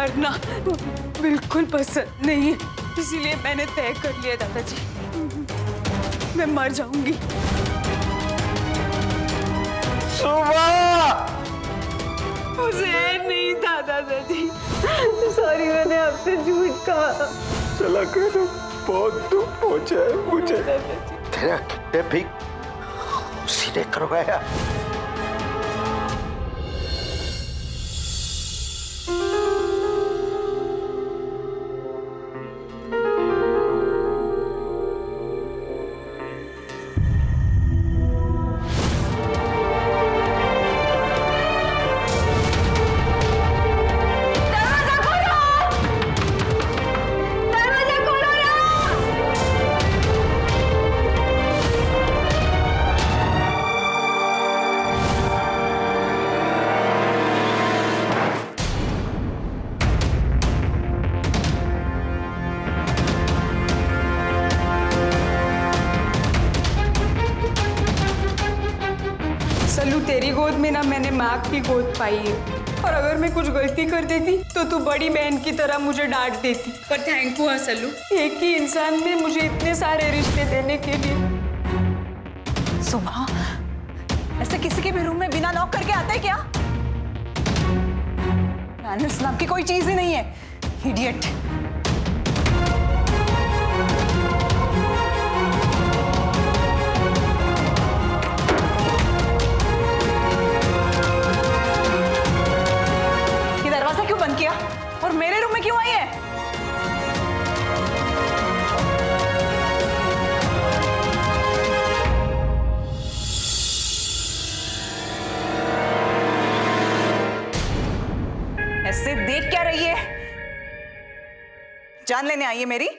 मरना बिल्कुल पसंद नहीं है, इसीलिए मैंने तय कर लिया दादाजी, मैं मर जाऊंगी। सुबह मुझे नहीं था दादाजी, सॉरी मैंने आपसे झूठ कहा। चला कर बहुत दुख पहुंचा है मुझे। तेरा किडनैपिंग उसी ने करवाया। सल्लू, तेरी गोद में ना मैंने माँ की गोद पाई है, और अगर मैं कुछ गलती कर देती तो तू बड़ी बहन की तरह मुझे डांट देती। पर थैंक यू सल्लू, एक ही इंसान ने मुझे इतने सारे रिश्ते देने के लिए। सुबह ऐसे किसी के भी रूम में बिना लॉक करके आता है क्या? मैनर्स नाम की कोई चीज ही नहीं है, इडियट। ये दरवाजा क्यों बंद किया और मेरे रूम में क्यों आई है? ऐसे देख क्या रही है? जान लेने आई है मेरी?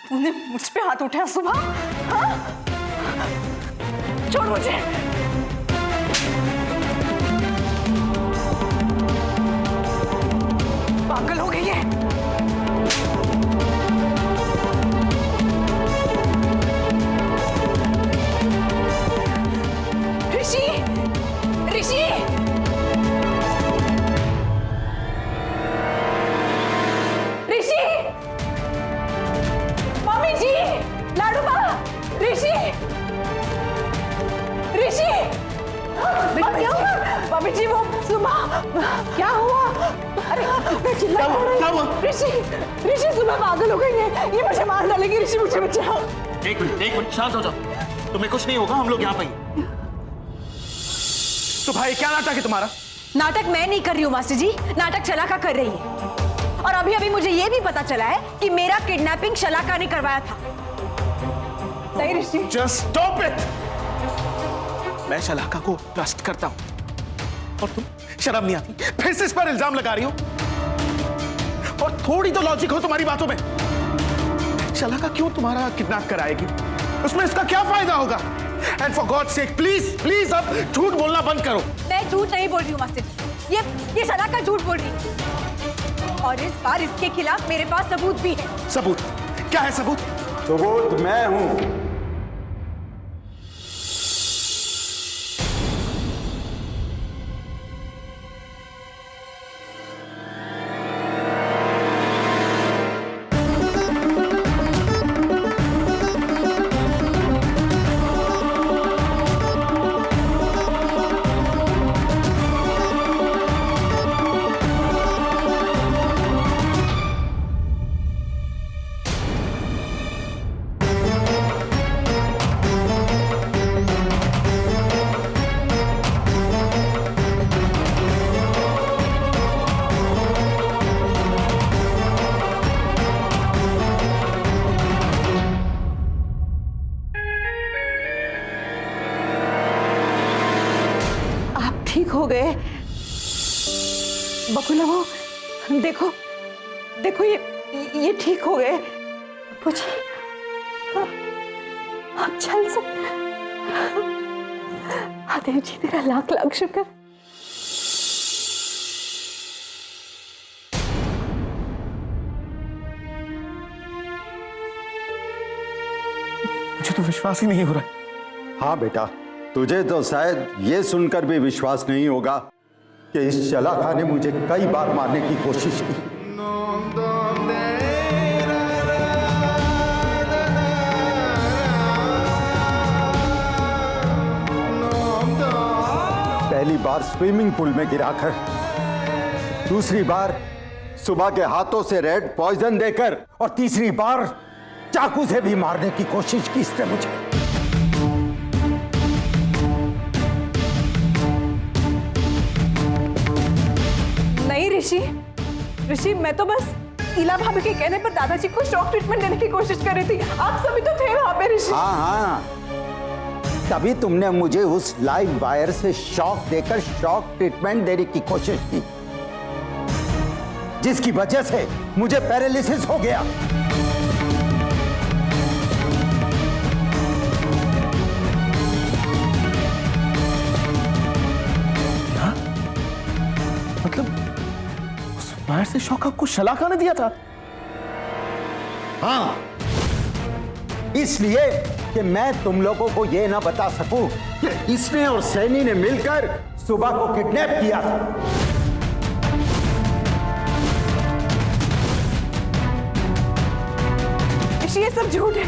तूने मुझ पे हाथ उठाया सुबह? हाँ? छोड़ मुझे। पागल हो गई है। ऋषि, ऋषि, ऋषि, मम्मी जी, लाडू बा, ऋषि, ऋषि, क्या हुआ? मम्मी जी वो सुबह क्या हुआ? अरे मैं चिल्ला रही हूँ। ऋषि, ऋषि सुबह पागल हो गई है, ये मुझे मार डालेगी। ऋषि मुझे बचाओ। एक मिनट शांत हो जाओ, तुम्हें कुछ नहीं होगा, हम लोग यहाँ पे हैं। तो भाई क्या नाटक है तुम्हारा? नाटक मैं नहीं कर रही हूँ मास्टर जी, नाटक शलाका कर रही है। और अभी अभी मुझे ये भी पता चला है कि मेरा किडनैपिंग शलाका ने करवाया था। नहीं ऋषि, जस्ट स्टॉप इट। मैं शलाका को ट्रस्ट करता हूं और तुम शर्म नहीं आती फिर से इस पर इल्जाम लगा रही हो? और थोड़ी तो लॉजिक हो तुम्हारी बातों में। शलाका क्यों तुम्हारा किडनैप कराएगी? उसमें इसका क्या फायदा होगा? And for God sake please please अब झूठ बोलना बंद करो। मैं झूठ नहीं बोल रही हूँ मास्टर जी, ये शलाका झूठ बोल रही है। और इस बार इसके खिलाफ मेरे पास सबूत भी है। सबूत? क्या है सबूत? सबूत मैं हूं। ठीक हो गए? बकुला वो देखो देखो, ये ठीक हो गए। मुझे आप चल सकते। महादेव जी तेरा लाख लाख शुक्र। मुझे तो विश्वास ही नहीं हो रहा। हाँ बेटा, तुझे तो शायद ये सुनकर भी विश्वास नहीं होगा कि इस शलाका ने मुझे कई बार मारने की कोशिश की। पहली बार स्विमिंग पूल में गिराकर, दूसरी बार सुबह के हाथों से रेड पॉइजन देकर, और तीसरी बार चाकू से भी मारने की कोशिश की इसने मुझे। नहीं ऋषि, मैं तो बस इला भाभी के कहने पर दादाजी को शॉक ट्रीटमेंट देने की कोशिश कर रही थी। आप सभी तो थे वहां पे ऋषि। हाँ, तभी तुमने मुझे उस लाइव वायर से शॉक देकर शॉक ट्रीटमेंट देने की कोशिश की, जिसकी वजह से मुझे पैरालिसिस हो गया। मतलब उस वायर से शॉक आपको शलाका ने दिया था? हाँ, इसलिए कि मैं तुम लोगों को यह ना बता सकूं कि इसने और सैनी ने मिलकर सुबह को किडनैप किया था। ऋषि ये सब झूठ है।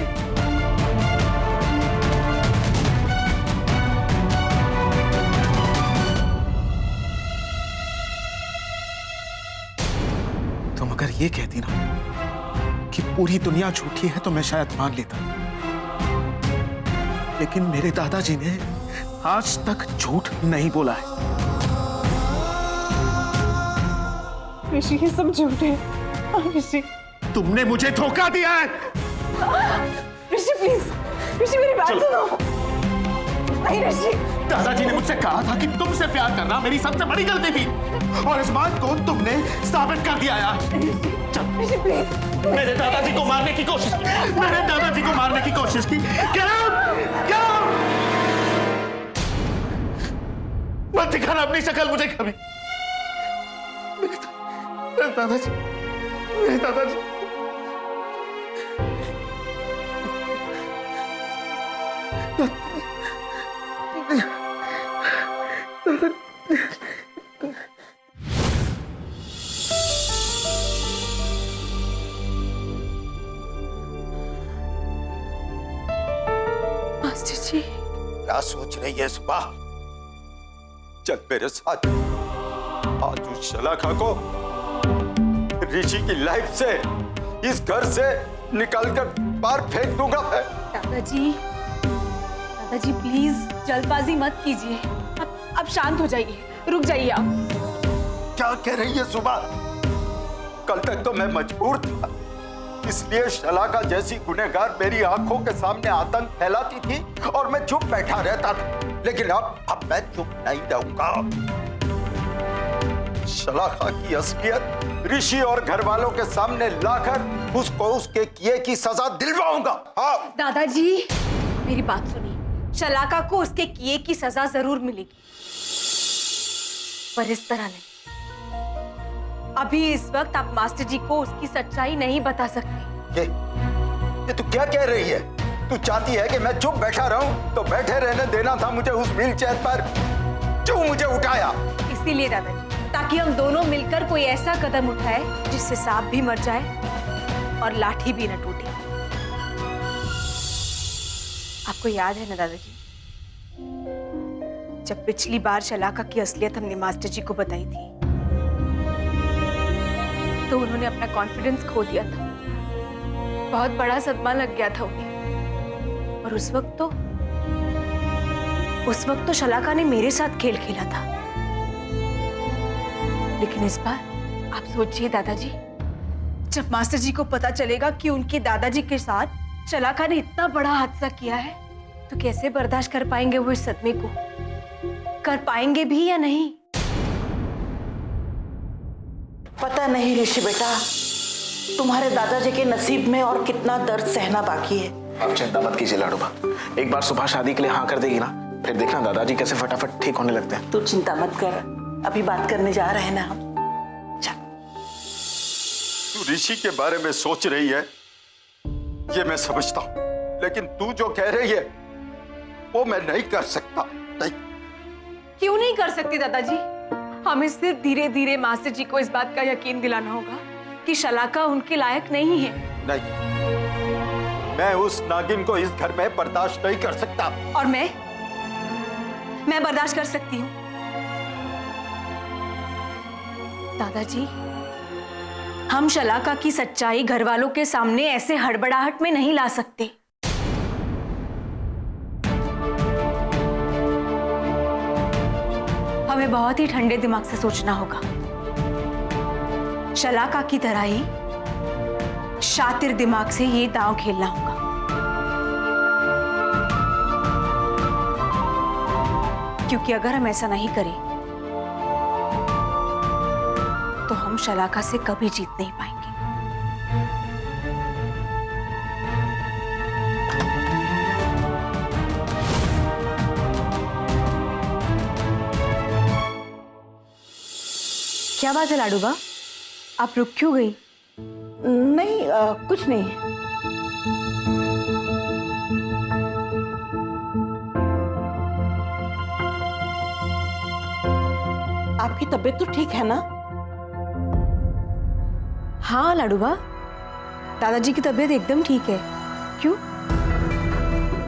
तुम अगर ये कहती ना कि पूरी दुनिया झूठी है तो मैं शायद मान लेता, लेकिन मेरे दादाजी ने आज तक झूठ नहीं बोला है। ऋषि ये सब झूठ है। ऋषि तुमने मुझे धोखा दिया है। ऋषि प्लीज, ऋषि मेरी बात सुनो। नहीं ऋषि, दादाजी ने मुझसे कहा था कि तुमसे प्यार करना मेरी सबसे बड़ी गलती थी, और इस बात को तुमने साबित कर दिया यार। ऋषि प्लीज। मेरे दादाजी को मारने की कोशिश की, मेरे दादाजी को मारने की कोशिश की। Get out! Get out! मत दिखाना अपनी शक्ल मुझे कभी। मेरे दादाजी, मेरे दादाजी। मास्टर जी, क्या सोच रही है सुबह? चल मेरे साथ। आज उस शलाका को ऋषि की लाइफ से, इस घर से निकालकर बाहर फेंक दूंगा मैं। दादाजी प्लीज जल्दबाजी मत कीजिए। अब शांत हो जाइए, रुक जाइए आप। क्या कह रही है सुबह? कल तक तो मैं मजबूर था, इसलिए शलाका जैसी गुनहगार मेरी आंखों के सामने आतंक फैलाती थी और मैं चुप बैठा रहता था, लेकिन अब मैं चुप नहीं रहूंगा। शलाका की असलियत ऋषि और घर वालों के सामने लाकर उसको उसके किए की सजा दिलवाऊंगा। हाँ दादाजी मेरी बात सुनिए, शलाका को उसके किए की सजा जरूर मिलेगी, पर इस तरह नहीं। अभी इस वक्त आप मास्टर जी को उसकी सच्चाई नहीं बता सकते। ये तू क्या कह रही है? तू चाहती है कि मैं चुप बैठा रहूं? तो बैठे रहने देना था मुझे उस व्हीलचेयर पर, क्यों मुझे उठाया? इसीलिए दादाजी, ताकि हम दोनों मिलकर कोई ऐसा कदम उठाए जिससे सांप भी मर जाए और लाठी भी न टूटे। आपको याद है ना दादाजी, जब पिछली बार शलाका की असलियत हमने मास्टर जी को बताई थी तो उन्होंने अपना कॉन्फिडेंस खो दिया था। बहुत बड़ा सदमा लग गया था उन्हें, और उस वक्त तो शलाका ने मेरे साथ खेल खेला था। लेकिन इस बार आप सोचिए दादाजी, जब मास्टर जी को पता चलेगा कि उनके दादाजी के साथ शलाका ने इतना बड़ा हादसा किया है, तो कैसे बर्दाश्त कर पाएंगे वो इस सदमे को? कर पाएंगे भी या नहीं? पता नहीं ऋषि बेटा, तुम्हारे दादाजी के नसीब में और कितना दर्द सहना बाकी है। आप चिंता मत कीजिए लाडूबा, एक बार सुबह शादी के लिए हाँ कर देगी ना, फिर देखना दादाजी कैसे फटाफट ठीक होने लगते हैं। तू चिंता मत कर, अभी बात करने जा रहे हैं ना हम। चल। तू ऋषि के बारे में सोच रही है, ये मैं समझता हूं, लेकिन तू जो कह रही है वो मैं नहीं कर सकता। नहीं। क्यों नहीं कर सकती दादाजी? हमें सिर्फ धीरे धीरे मास्टर जी को इस बात का यकीन दिलाना होगा कि शलाका उनके लायक नहीं है। नहीं, मैं उस नागिन को इस घर में बर्दाश्त नहीं कर सकता। और मैं बर्दाश्त कर सकती हूँ। दादाजी, हम शलाका की सच्चाई घर वालों के सामने ऐसे हड़बड़ाहट में नहीं ला सकते। हमें बहुत ही ठंडे दिमाग से सोचना होगा। शलाका की तरह ही शातिर दिमाग से ये दांव खेलना होगा। क्योंकि अगर हम ऐसा नहीं करें तो हम शलाका से कभी जीत नहीं पाएंगे। क्या बात है लाडूबा, आप रुक क्यों गई? नहीं कुछ नहीं। आपकी तबीयत तो ठीक है ना? हाँ लाडूबा, दादाजी की तबीयत एकदम ठीक है। क्यों?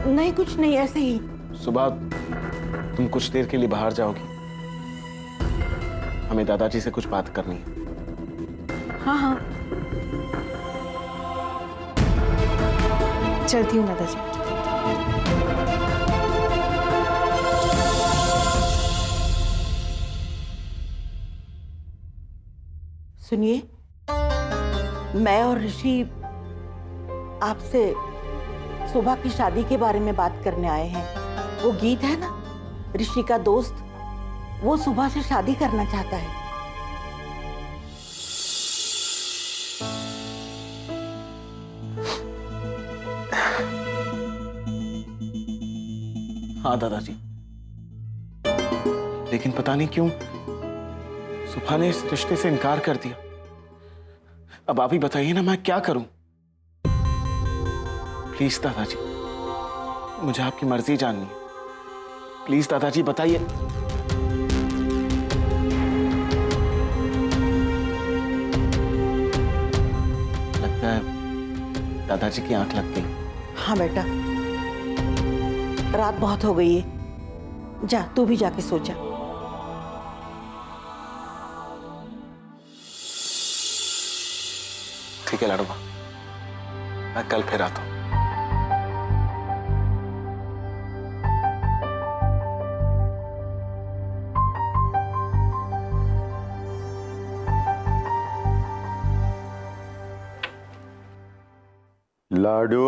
नहीं कुछ नहीं, ऐसे ही। सुबह तुम कुछ देर के लिए बाहर जाओगी, हमें दादाजी से कुछ बात करनी है। हाँ हाँ, चलती हूँ दादाजी। सुनिए, मैं और ऋषि आपसे सुबह की शादी के बारे में बात करने आए हैं। वो गीत है ना, ऋषि का दोस्त, वो सुबह से शादी करना चाहता है। हाँ दादाजी, लेकिन पता नहीं क्यों सुबह ने इस रिश्ते से इनकार कर दिया। अब आप ही बताइए ना, मैं क्या करूं? प्लीज दादाजी, मुझे आपकी मर्जी जाननी है। प्लीज दादाजी बताइए। लगता है दादाजी की आंख लग गई। हाँ बेटा, रात बहुत हो गई है, जा तू भी जाके सो जा। ठीक है लाडूबा, मैं कल फिर आता हूं। लाडू,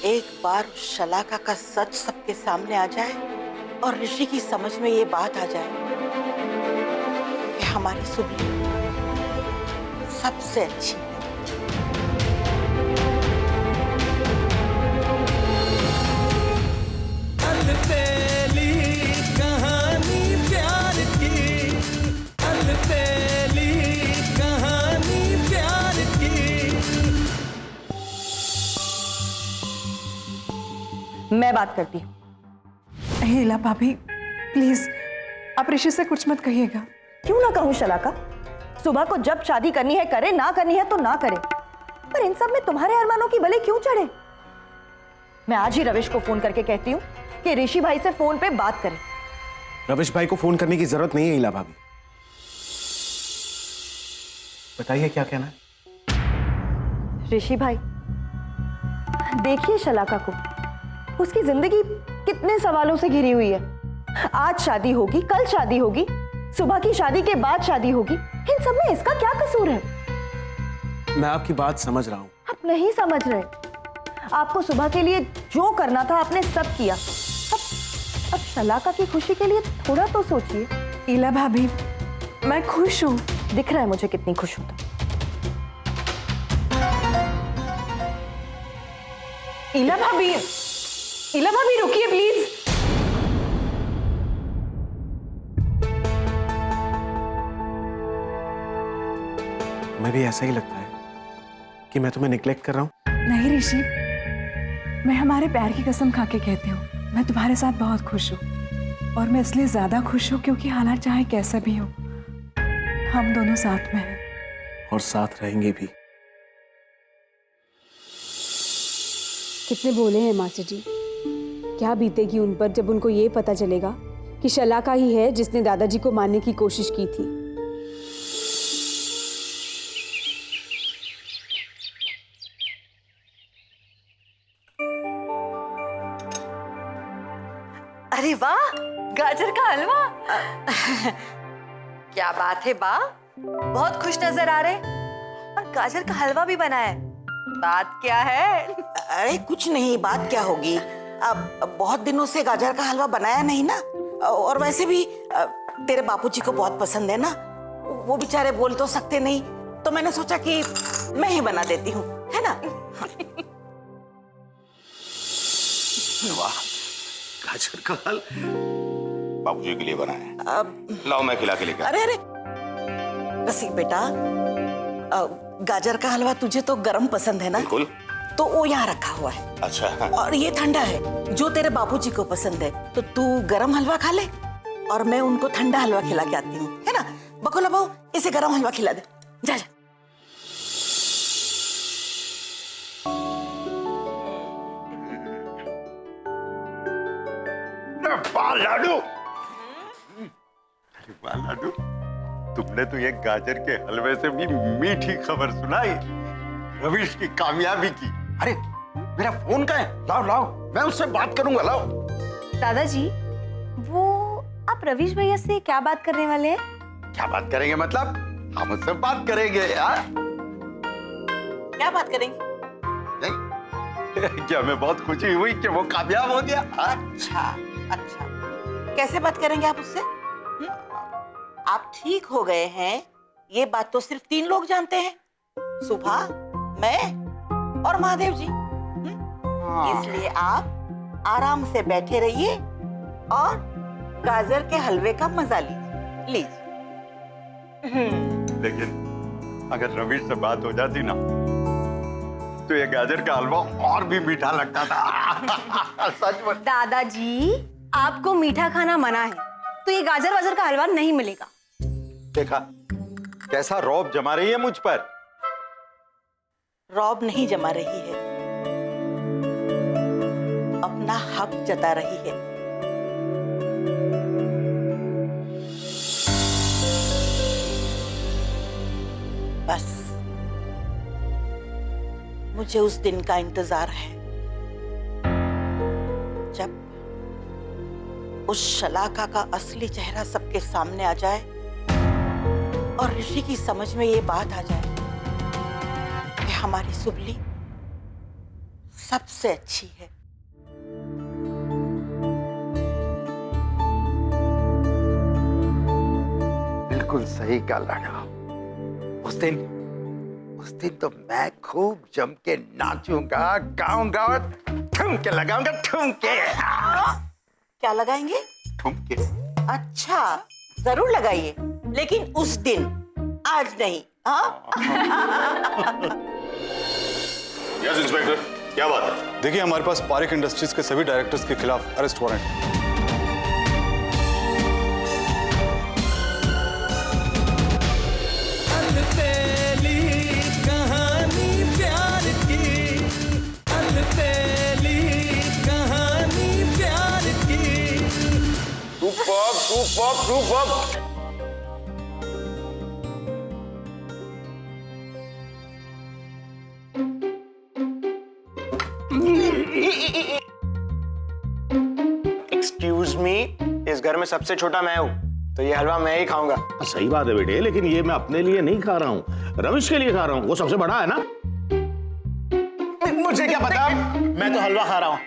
एक बार उस शलाका का सच सबके सामने आ जाए और ऋषि की समझ में ये बात आ जाए कि हमारी सुबली सबसे अच्छी है। अलबेली कहानी प्यार की, अलबेली कहानी प्यार की। मैं बात करती हूँ। हीला भाभी प्लीज आप ऋषि से कुछ मत कहिएगा। क्यों ना कहूँ शलाका? सुबह को जब शादी करनी है करे, ना करनी है तो ना करे, पर इन सब में तुम्हारे अरमानों की भले क्यों चढ़े? मैं आज ही रविश को फोन करके कहती हूँ कि ऋषि भाई से फोन पे बात करें। रविश भाई को फोन करने की जरूरत नहीं है हीला भाभी। बताइए क्या कहना है। ऋषि भाई देखिए शलाका को, उसकी जिंदगी कितने सवालों से घिरी हुई है। आज शादी होगी, कल शादी होगी, सुबह की शादी के बाद शादी होगी, इन सब में इसका क्या कसूर है? मैं आपकी बात समझ रहा हूं। आप नहीं समझ रहे। आपको सुबह के लिए जो करना था आपने सब किया। अब शलाका की खुशी के लिए थोड़ा तो सोचिए। हीला भाभी मैं खुश हूँ। दिख रहा है मुझे कितनी खुश हो तुम। हीला भाभी रुकिए प्लीज। तुम्हें भी ऐसा ही लगता है कि मैं तुम्हें निग्लेक्ट कर रहा हूं? नहीं ऋषि, मैं हमारे प्यार की कसम खा के कहती हूँ, मैं तुम्हारे साथ बहुत खुश हूँ। और मैं इसलिए ज्यादा खुश हूँ क्योंकि हालात चाहे कैसा भी हो, हम दोनों साथ में हैं और साथ रहेंगे भी। कितने भोले हैं मासी जी। क्या बीतेगी उन पर जब उनको ये पता चलेगा कि शलाका ही है जिसने दादाजी को मारने की कोशिश की थी। अरे वाह, गाजर का हलवा। क्या बात है बा, बहुत खुश नजर आ रहे। और गाजर का हलवा भी बना है। बात क्या है? अरे कुछ नहीं, बात क्या होगी। अब बहुत दिनों से गाजर का हलवा बनाया नहीं ना, और वैसे भी तेरे बापूजी को बहुत पसंद है ना, वो बेचारे बोल तो सकते नहीं, तो मैंने सोचा कि मैं ही बना देती हूँ, है ना। वाह, गाजर का हल बाबूजी के लिए बनाया है। लाओ मैं खिला के लेकर। अरे अरे रसिक बेटा, गाजर का हलवा तुझे तो गरम पसंद है ना? बिल्कुल। तो वो यहाँ रखा हुआ है। अच्छा। और ये ठंडा है, जो तेरे बापूजी को पसंद है। तो तू गरम हलवा खा ले और मैं उनको ठंडा हलवा खिला के आती हूँ, है ना। बकुला बहू, इसे गरम हलवा खिला दे, जा जा। वाह लाडू, अरे वाह लाडू, तुमने तो ये गाजर के हलवे से भी मीठी खबर सुनाई, रविश की कामयाबी की। अरे मेरा फोन कहाँ है? लाओ लाओ, मैं उससे बात करूंगा, लाओ। दादाजी, वो आप रविश भैया से क्या बात करने वाले हैं? क्या बात करेंगे मतलब? हम उससे बात करेंगे यार। क्या बात करेंगे? नहीं क्या, हमें बहुत खुशी हुई कि वो कामयाब हो गया। अच्छा अच्छा, कैसे बात करेंगे आप उससे? आप ठीक हो गए हैं, ये बात तो सिर्फ 3 लोग जानते हैं, सुभा, मैं और महादेव जी। इसलिए आप आराम से बैठे रहिए और गाजर के हलवे का मजा लीजिए। लेकिन अगर रविश से बात हो जाती ना, तो ये गाजर का हलवा और भी मीठा लगता था। सच में। दादाजी, आपको मीठा खाना मना है, तो ये गाजर वाजर का हलवा नहीं मिलेगा। देखा कैसा रौब जमा रही है मुझ पर। रौब नहीं जमा रही है, अपना हक जता रही है। बस मुझे उस दिन का इंतजार है जब उस शलाका का असली चेहरा सबके सामने आ जाए और ऋषि की समझ में ये बात आ जाए कि हमारी सुबली सबसे अच्छी है। बिल्कुल सही कहा लाडो। उस दिन तो मैं खूब जम के नाचूंगा, गाऊंगा और ठुमके लगाऊंगा, ठुमके। क्या लगाएंगे? ठुमके। अच्छा, जरूर लगाइए, लेकिन उस दिन, आज नहीं। हाँ? यस इंस्पेक्टर, क्या बात है? देखिए, हमारे पास पारिक इंडस्ट्रीज के सभी डायरेक्टर्स के खिलाफ अरेस्ट वारंट है। एक्सक्यूज मी, इस घर में सबसे छोटा मैं हूँ, तो ये हलवा मैं ही खाऊंगा। सही बात है बेटे, लेकिन ये मैं अपने लिए नहीं खा रहा हूँ, रमेश के लिए खा रहा हूँ। वो सबसे बड़ा है ना। मुझे क्या पता, मैं तो हलवा खा रहा हूँ।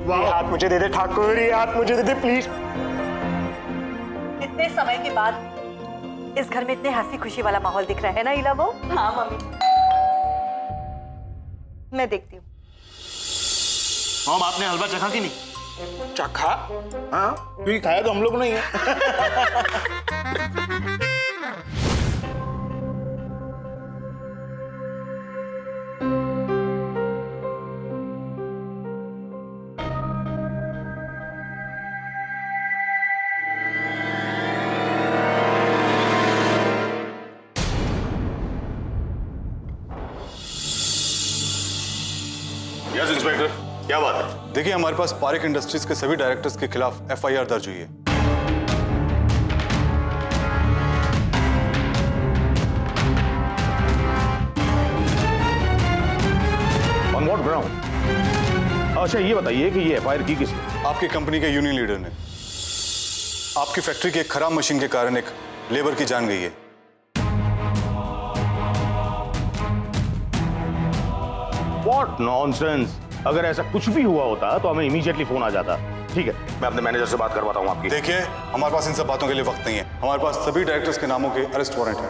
ये हाथ मुझे दे दे ठाकुर, ये हाथ मुझे दे दे प्लीज। कितने समय के बाद इस घर में इतने हंसी खुशी वाला माहौल दिख रहा है ना इला वो? हाँ मम्मी, मैं देखती हूँ। मॉम, आपने हलवा चखा कि नहीं? चखा? हाँ, क्योंकि खाया तो हम लोग नहीं है। यस इंस्पेक्टर, क्या बात है? देखिए, हमारे पास पारिक इंडस्ट्रीज के सभी डायरेक्टर्स के खिलाफ एफआईआर दर्ज हुई है। On what ground? अच्छा, ये बताइए कि ये एफआईआर की किसने? आपकी कंपनी के यूनियन लीडर ने। आपकी फैक्ट्री की एक खराब मशीन के कारण एक लेबर की जान गई है। What nonsense! अगर ऐसा कुछ भी हुआ होता तो हमें इमीडिएटली फोन आ जाता। ठीक है, मैं अपने मैनेजर से बात करवाता हूँ आपकी। देखिए, हमारे पास इन सब बातों के लिए वक्त नहीं है। हमारे पास सभी डायरेक्टर्स के नामों के अरेस्ट वारंट है।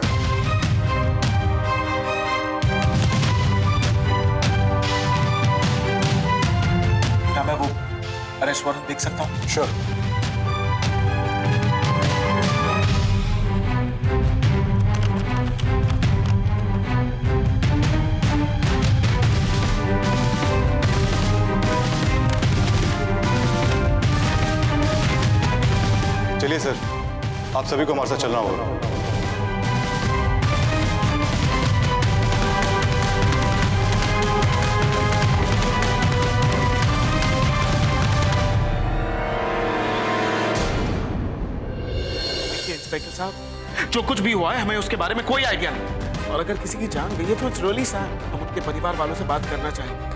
क्या मैं वो अरेस्ट वारंट देख सकता हूँ? श्योर। चलिए सर, आप सभी को हमारे साथ चलना होगा। देखिए इंस्पेक्टर साहब, जो कुछ भी हुआ है हमें उसके बारे में कोई आइडिया नहीं, और अगर किसी की जान गई है तो इट्स रियली सैड। हम उनके परिवार वालों से बात करना चाहेंगे।